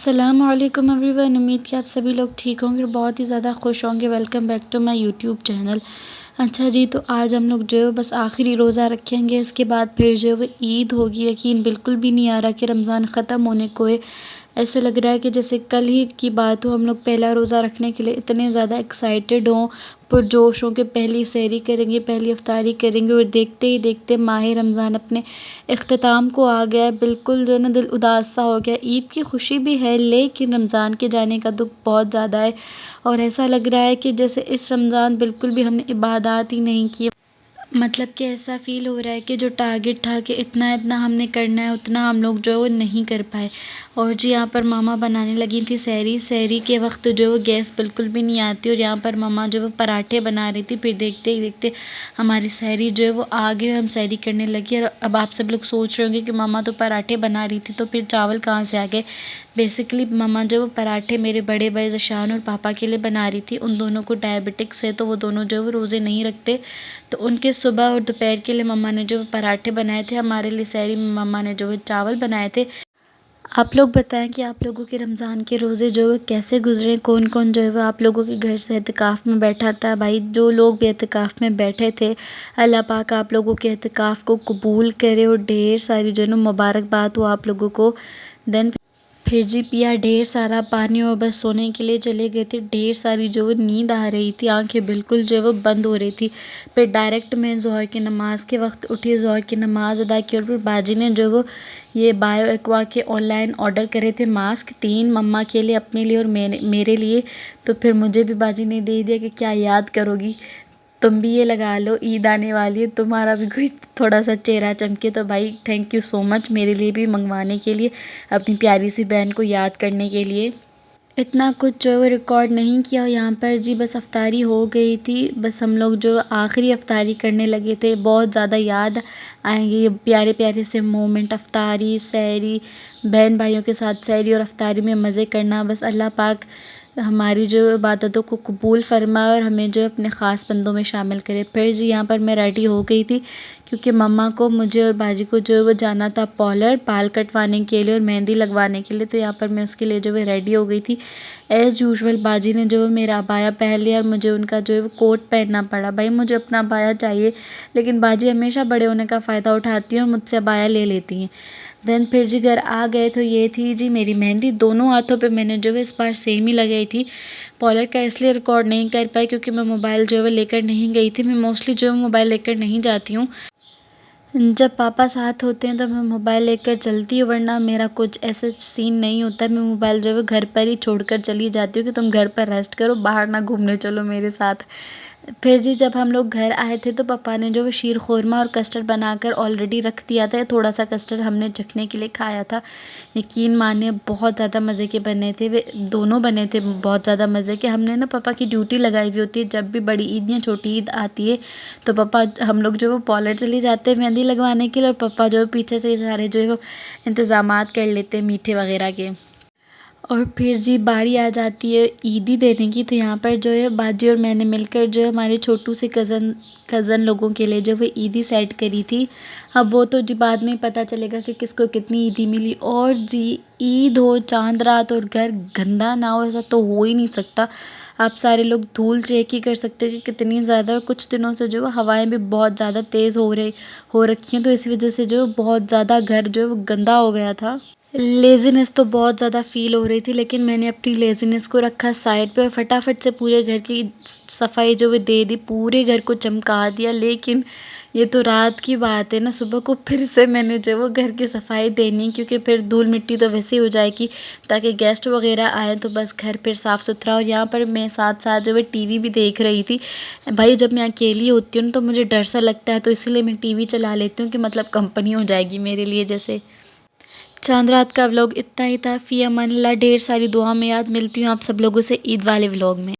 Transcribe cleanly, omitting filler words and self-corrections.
अस्सलामुअलैकुम एवरीवन। उम्मीद कि आप सभी लोग ठीक होंगे और बहुत ही ज़्यादा खुश होंगे। Welcome back to my YouTube channel. अच्छा जी, तो आज हम लोग जो है बस आखिरी रोज़ा रखेंगे, इसके बाद फिर जो है वो ईद होगी। यकीन बिल्कुल भी नहीं आ रहा कि रमज़ान ख़त्म होने को है। ऐसे लग रहा है कि जैसे कल ही की बात हो। हम लोग पहला रोज़ा रखने के लिए इतने ज़्यादा एक्साइटेड हों, पुरजोश हों कि पहली सहरी करेंगे, पहली इफ्तारी करेंगे और देखते ही देखते माह रमज़ान अपने इख्तिताम को आ गया है। बिल्कुल जो है ना, दिल उदास सा हो गया। ईद की खुशी भी है लेकिन रमज़ान के जाने का दुख बहुत ज़्यादा है और ऐसा लग रहा है कि जैसे इस रमज़ान बिल्कुल भी हमने इबादत ही नहीं की। मतलब कि ऐसा फ़ील हो रहा है कि जो टारगेट था कि इतना इतना हमने करना है, उतना हम लोग जो है वो नहीं कर पाए। और जी, यहाँ पर मामा बनाने लगी थी सहरी। सहरी के वक्त जो है वो गैस बिल्कुल भी नहीं आती और यहाँ पर मामा जो है वो पराठे बना रही थी। फिर देखते ही देखते हमारी सहरी जो है वो आ गई और हम सहरी करने लगी। और अब आप सब लोग सोच रहे होंगे कि मामा तो पराठे बना रही थी, तो फिर चावल कहाँ से आ गए। बेसिकली मामा जो वो पराठे मेरे बड़े भाई ज़शान और पापा के लिए बना रही थी। उन दोनों को डायबिटिक्स है, तो वो दोनों जो है वो रोज़े नहीं रखते, तो उनके सुबह और दोपहर के लिए मम्मा ने जो पराठे बनाए थे। हमारे लिए सहरी में मम्मा ने जो है चावल बनाए थे। आप लोग बताएं कि आप लोगों के रमज़ान के रोज़े जो है कैसे गुजरे, कौन कौन जो है वो आप लोगों के घर से एहतिकाफ़ में बैठा था। भाई जो लोग भी एहतिकाफ़ में बैठे थे, अल्लाह पाक आप लोगों के एहतिकाफ़ को कबूल करे और ढेर सारी जो है ना मुबारकबाद हो आप लोगों को। देन फिर जी पिया ढेर सारा पानी और बस सोने के लिए चले गए थे। ढेर सारी जो वो नींद आ रही थी, आंखें बिल्कुल जो है वो बंद हो रही थी। फिर डायरेक्ट मैं ज़ोहर की नमाज़ के वक्त उठी, ज़ोहर की नमाज़ अदा की और फिर बाजी ने जो वो ये बायो एक्वा के ऑनलाइन ऑर्डर करे थे मास्क, 3 मम्मा के लिए, अपने लिए और मेरे लिए। तो फिर मुझे भी बाजी ने दे दिया कि क्या याद करोगी, तुम भी ये लगा लो, ईद आने वाली है, तुम्हारा भी कोई थोड़ा सा चेहरा चमके। तो भाई थैंक यू सो मच मेरे लिए भी मंगवाने के लिए, अपनी प्यारी सी बहन को याद करने के लिए। इतना कुछ जो है वो रिकॉर्ड नहीं किया यहाँ पर जी, बस अफ्तारी हो गई थी। बस हम लोग जो आखिरी अफ्तारी करने लगे थे। बहुत ज़्यादा याद आएंगे ये प्यारे प्यारे से मोमेंट, अफ्तारी, सहरी, बहन भाइयों के साथ सहरी और अफ्तारी में मज़े करना। बस अल्लाह पाक हमारी जो इबादतों को कबूल फरमाए और हमें जो अपने ख़ास बंदों में शामिल करे। फिर जी यहाँ पर मैं रेडी हो गई थी क्योंकि मम्मा को, मुझे और बाजी को जो है वो जाना था पार्लर, बाल कटवाने के लिए और मेहंदी लगवाने के लिए। तो यहाँ पर मैं उसके लिए जो है रेडी हो गई थी। एज़ यूजुअल बाजी ने जो है मेरा अबाया पहन लिया और मुझे उनका जो है वो कोट पहनना पड़ा। भाई मुझे अपना अबाया चाहिए, लेकिन बाजी हमेशा बड़े होने का फ़ायदा उठाती हैं और मुझसे अबाया ले लेती हैं। देन फिर जी घर आ गए तो ये थी जी मेरी मेहंदी। दोनों हाथों पे मैंने जो है इस बार सेम ही लगाई थी। पार्लर का इसलिए रिकॉर्ड नहीं कर पाई क्योंकि मैं मोबाइल जो है वो लेकर नहीं गई थी। मैं मोस्टली जो है मोबाइल लेकर नहीं जाती हूँ। जब पापा साथ होते हैं तो मैं मोबाइल लेकर चलती हूँ, वरना मेरा कुछ ऐसा सीन नहीं होता है। मैं मोबाइल जो है घर पर ही छोड़कर चली जाती हूँ कि तुम घर पर रेस्ट करो, बाहर ना घूमने चलो मेरे साथ। फिर जी जब हम लोग घर आए थे तो पापा ने जो वो शीर खोरमा और कस्टर्ड बनाकर ऑलरेडी रख दिया था। थोड़ा सा कस्टर्ड हमने चखने के लिए खाया था। यकीन मानिए बहुत ज़्यादा मज़े के बने थे, वे दोनों बने थे बहुत ज़्यादा मज़े के। हमने ना पापा की ड्यूटी लगाई हुई होती है, जब भी बड़ी ईद या छोटी ईद आती है तो पापा, हम लोग जो वो पार्लर चले जाते हैं मेहंदी लगवाने के लिए और पापा जो है पीछे से ये सारे जो है वो इंतज़ामात कर लेते हैं मीठे वगैरह के। और फिर जी बारी आ जाती है ईदी देने की। तो यहाँ पर जो है बाजी और मैंने मिलकर जो है हमारे छोटू से कज़न लोगों के लिए जो वो ईदी सेट करी थी। अब वो तो जी बाद में पता चलेगा कि किसको कितनी ईदी मिली। और जी ईद हो, चांद रात और घर गंदा ना हो, ऐसा तो हो ही नहीं सकता। आप सारे लोग धूल चेक ही कर सकते हो कि कितनी ज़्यादा। और कुछ दिनों से जो है हवाएं भी बहुत ज़्यादा तेज़ हो रखी हैं, तो इस वजह से जो बहुत ज़्यादा घर जो है वो गंदा हो गया था। लेज़ीनेस तो बहुत ज़्यादा फ़ील हो रही थी, लेकिन मैंने अपनी लेज़ीनेस को रखा साइड पे और फटाफट से पूरे घर की सफाई जो है दे दी, पूरे घर को चमका दिया। लेकिन ये तो रात की बात है ना, सुबह को फिर से मैंने जो है वो घर की सफाई देनी, क्योंकि फिर धूल मिट्टी तो वैसे ही हो जाएगी, ताकि गेस्ट वगैरह आएँ तो बस घर फिर साफ़ सुथरा। और यहाँ पर मैं साथ साथ जो है टीवी भी देख रही थी। भाई जब मैं अकेली होती हूँ तो मुझे डर सा लगता है, तो इसीलिए मैं टीवी चला लेती हूँ कि मतलब कंपनी हो जाएगी मेरे लिए। जैसे चांद रात का व्लॉग इतना ही था। फ़ी अमान अल्लाह। ढेर सारी दुआ में याद। मिलती हूँ आप सब लोगों से ईद वाले व्लॉग में।